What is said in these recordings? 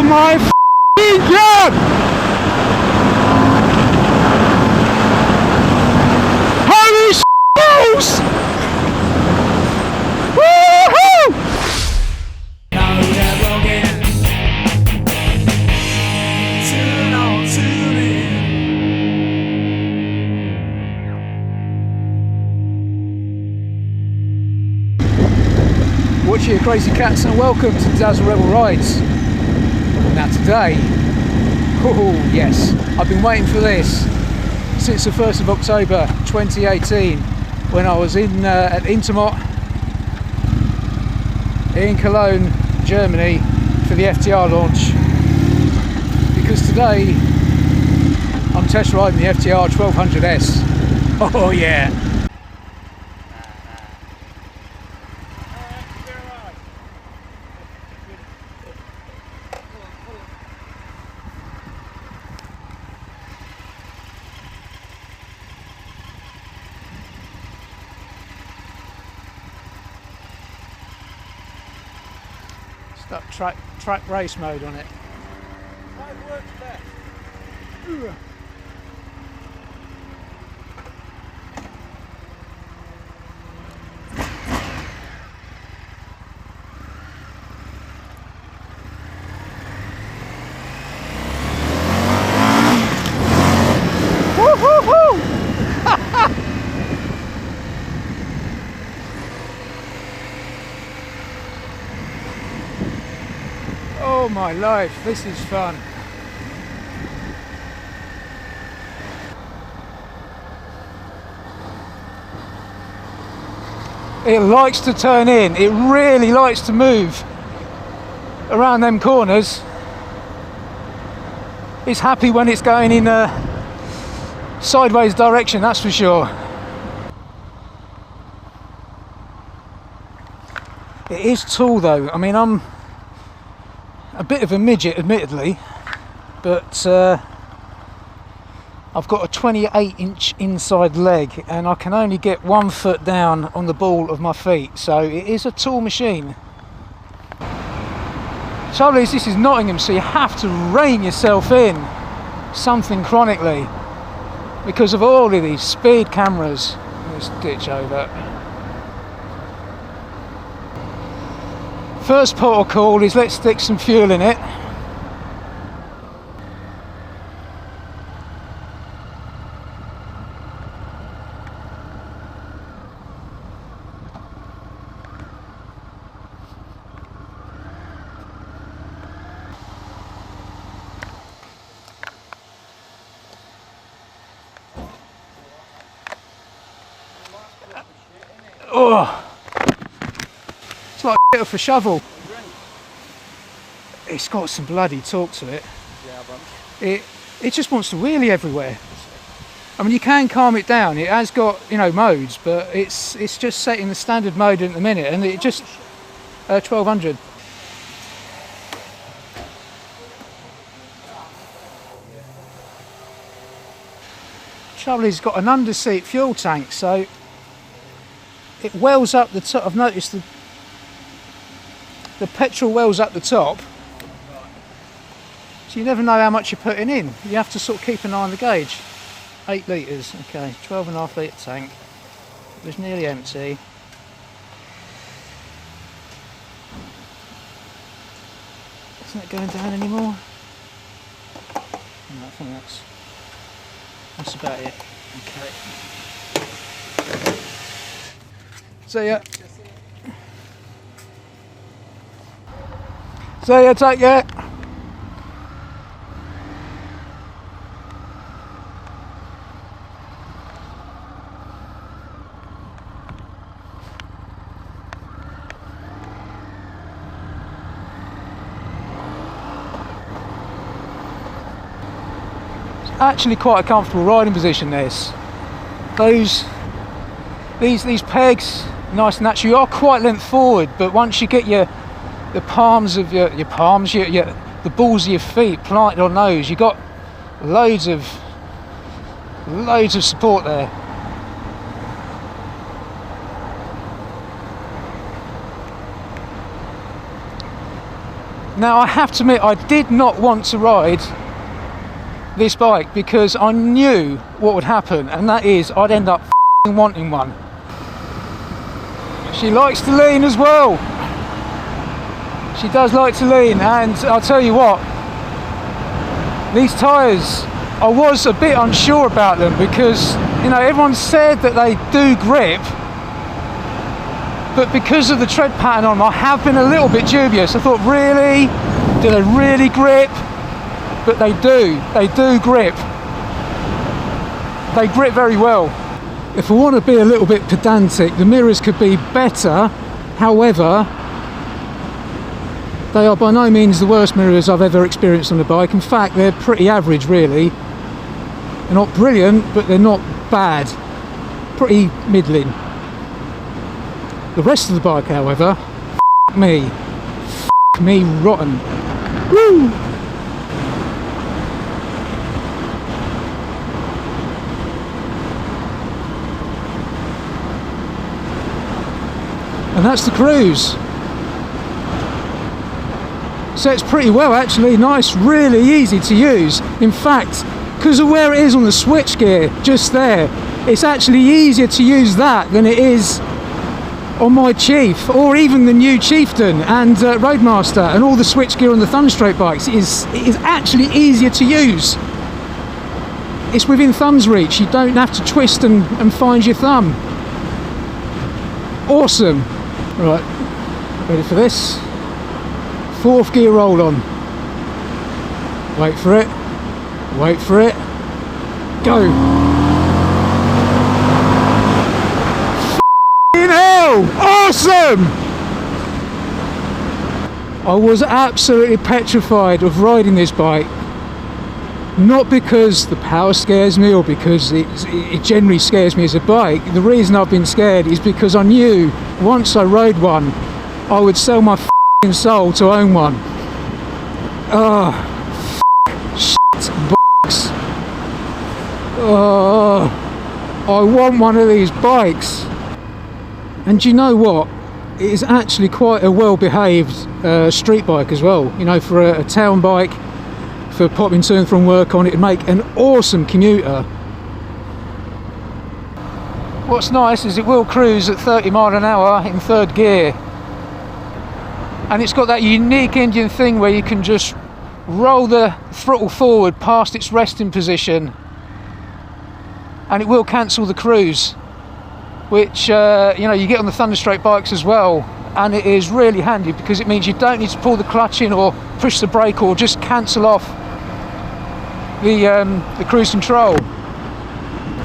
Oh my f***ing god! Holy balls! Woohoo! Watch you crazy cats and welcome to Dazzle Rebel Rides. Now today, oh yes, I've been waiting for this since the 1st of October 2018 when I was in at Intermot in Cologne, Germany for the FTR launch, because today I'm test riding the FTR1200S. Oh yeah. Track race mode on it. What works best? Oh my life, this is fun. It likes to turn in, it really likes to move around them corners. It's happy when it's going in a sideways direction, that's for sure. It is tall though. I mean, I'm a bit of a midget admittedly, but I've got a 28-inch inside leg and I can only get 1 foot down on the ball of my feet, so it is a tall machine. Trouble is, this is Nottingham, so you have to rein yourself in something chronically because of all of these speed cameras. Let's ditch over. First port of call is let's stick some fuel in it. Oh, it's like a bit of a shovel. It's got some bloody torque to it. It just wants to wheelie everywhere. I mean, you can calm it down. It has got, you know, modes, but it's just set in the standard mode at the minute, and it just 1200. Trouble is, it's got an under-seat fuel tank, so it wells up the top. I've noticed the petrol wells up the top, so you never know how much you're putting in. You have to sort of keep an eye on the gauge. 8 litres, okay, 12.5 litre tank. It was nearly empty. Isn't it going down anymore? No, I think that's about it. Okay. See ya. See ya, take care. It's actually quite a comfortable riding position, this. These pegs, nice and natural. You are quite length forward, but once you get the palms of your palms, the balls of your feet planted on those, you got loads of support there. Now I have to admit, I did not want to ride this bike because I knew what would happen, and that is I'd end up wanting one. She likes to lean as well. She does like to lean, and I'll tell you what, these tyres, I was a bit unsure about them because, you know, everyone said that they do grip, but because of the tread pattern on them, I have been a little bit dubious. I thought, really? Do they really grip? But they do grip. They grip very well. If I want to be a little bit pedantic, the mirrors could be better. However, they are by no means the worst mirrors I've ever experienced on the bike. In fact, they're pretty average, really. They're not brilliant, but they're not bad. Pretty middling. The rest of the bike, however, f*** me rotten. Woo! And that's the cruise. Sets pretty well actually, nice, really easy to use. In fact, because of where it is on the switch gear, just there, it's actually easier to use that than it is on my Chief, or even the new Chieftain and Roadmaster and all the switch gear on the Thunderstrike bikes. It is actually easier to use. It's within thumb's reach, you don't have to twist and find your thumb. Awesome. Right, ready for this? 4th gear roll on. Wait for it. Wait for it. Go. F***ing hell! Awesome! I was absolutely petrified of riding this bike. Not because the power scares me or because it generally scares me as a bike. The reason I've been scared is because I knew once I rode one, I would sell my f***ing soul to own one. Shit, box. I want one of these bikes. And do you know what? It is actually quite a well-behaved street bike as well. You know, for a town bike, for popping to and from work on, it would make an awesome commuter. What's nice is it will cruise at 30 miles an hour in 3rd gear. And it's got that unique Indian thing where you can just roll the throttle forward past its resting position and it will cancel the cruise, which you know, you get on the Thunderstrike bikes as well, and it is really handy because it means you don't need to pull the clutch in or push the brake or just cancel off the cruise control.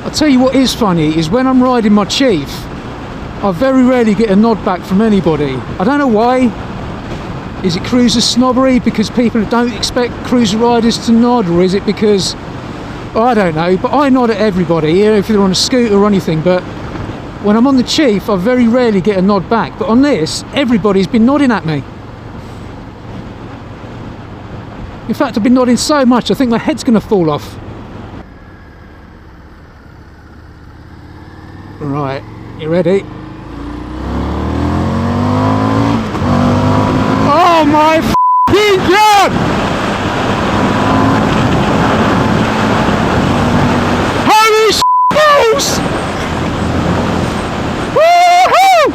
I'll tell you what is funny is when I'm riding my Chief, I very rarely get a nod back from anybody. I don't know why. Is it cruiser snobbery because people don't expect cruiser riders to nod, or is it because, I don't know, but I nod at everybody, you know, if they're on a scooter or anything. But when I'm on the Chief, I very rarely get a nod back, but on this, everybody's been nodding at me. In fact, I've been nodding so much I think my head's going to fall off. Right, you ready? Oh my f***ing God! Holy balls! Woohoo!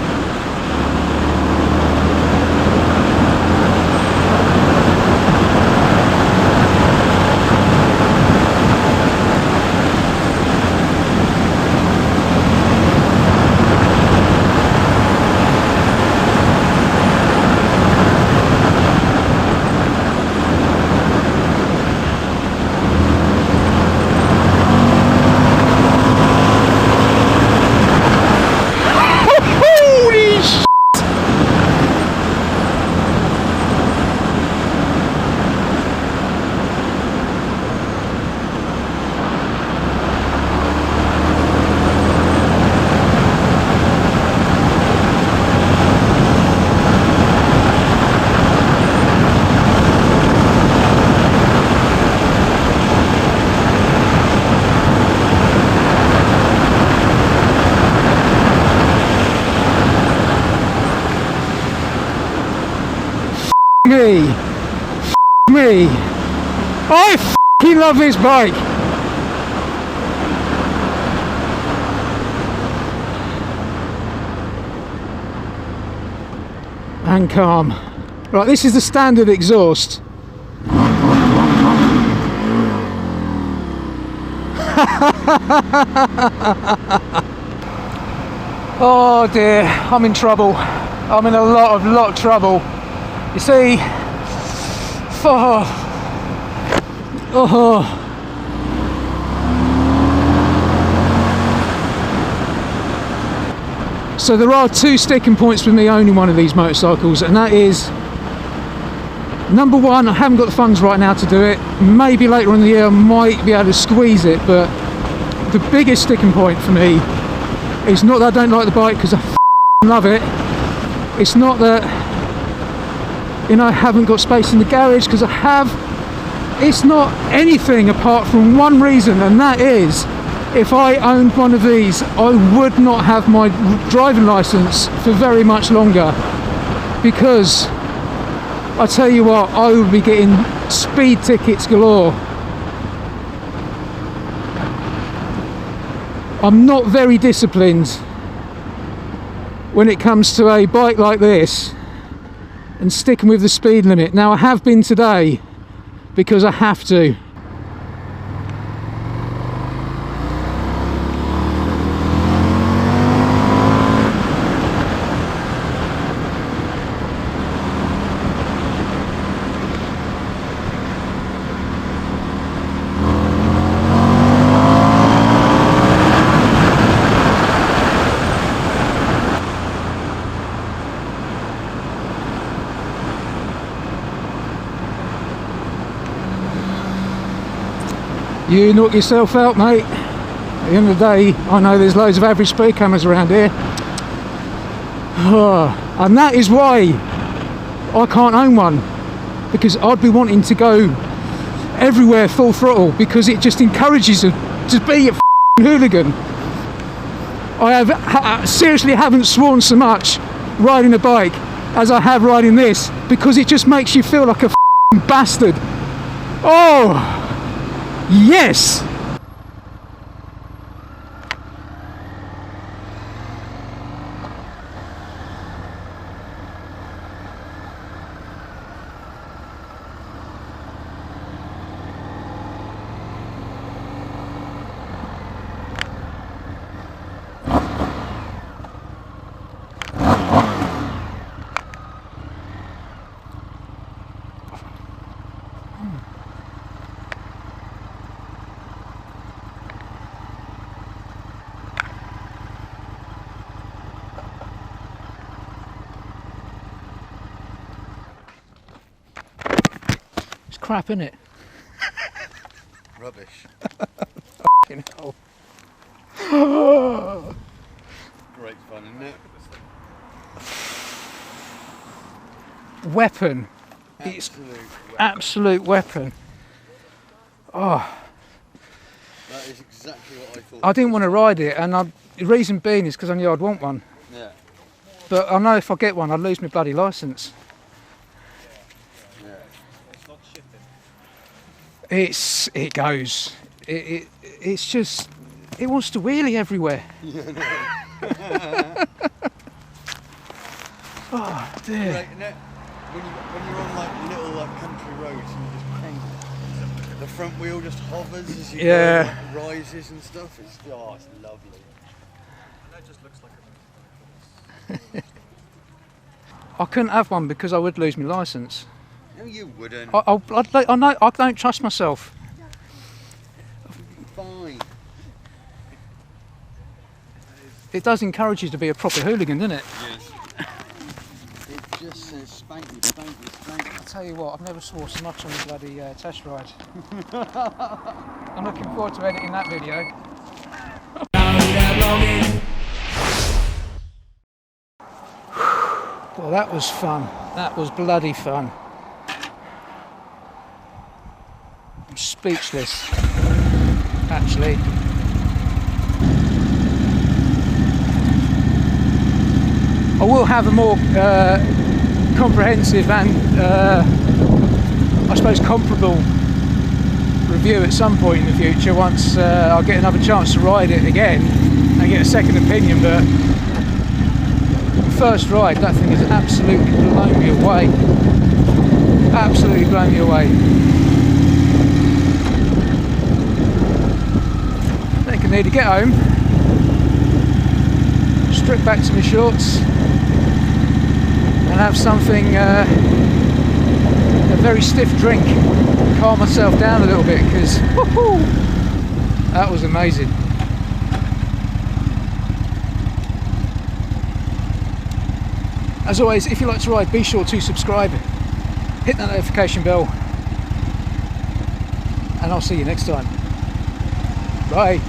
Me. me. I f***ing love this bike. And calm. Right, this is the standard exhaust. Oh dear, I'm in trouble. I'm in a lot of trouble. You see, So there are two sticking points with me owning one of these motorcycles, and that is, number one, I haven't got the funds right now to do it. Maybe later in the year I might be able to squeeze it, but the biggest sticking point for me is not that I don't like the bike, because I love it. It's not that, you know, I haven't got space in the garage, because I have. It's not anything apart from one reason, and that is, if I owned one of these, I would not have my driving license for very much longer, because I tell you what, I would be getting speed tickets galore. I'm not very disciplined when it comes to a bike like this and sticking with the speed limit. Now I have been today because I have to. You knock yourself out, mate. At the end of the day, I know there's loads of average speed cameras around here. And that is why I can't own one, because I'd be wanting to go everywhere full throttle, because it just encourages you to be a hooligan. I seriously haven't sworn so much riding a bike as I have riding this, because it just makes you feel like a bastard. Oh! Yes! Crap, innit? Rubbish. Fucking hell. Great fun, isn't it? Weapon. It's absolute weapon. Oh. That is exactly what I thought. I didn't want to ride it, and the reason being is because I knew I'd want one. Yeah. But I know if I get one, I'd lose my bloody licence. It goes. It's just, it wants to wheelie everywhere. Yeah, no. Oh dear. Right, isn't it? When you're on like little like country roads and you just crank, the front wheel just hovers as you go, like, rises and stuff. It's lovely. That just looks like a. I couldn't have one because I would lose my licence. No, you wouldn't. I know. I don't trust myself. Fine. It does encourage you to be a proper hooligan, doesn't it? Yes. It just says spank me, spank me, spank me. I'll tell you what, I've never swore so much on the bloody test ride. I'm looking forward to editing that video. Well, that was fun. That was bloody fun. I'm speechless, actually. I will have a more comprehensive and I suppose, comparable review at some point in the future once I'll get another chance to ride it again and get a second opinion. But first ride, that thing has absolutely blown me away. Absolutely blown me away. I think I need to get home, strip back to my shorts and have something, a very stiff drink, calm myself down a little bit, because that was amazing. As always, if you like to ride, be sure to subscribe, hit that notification bell, and I'll see you next time. Bye.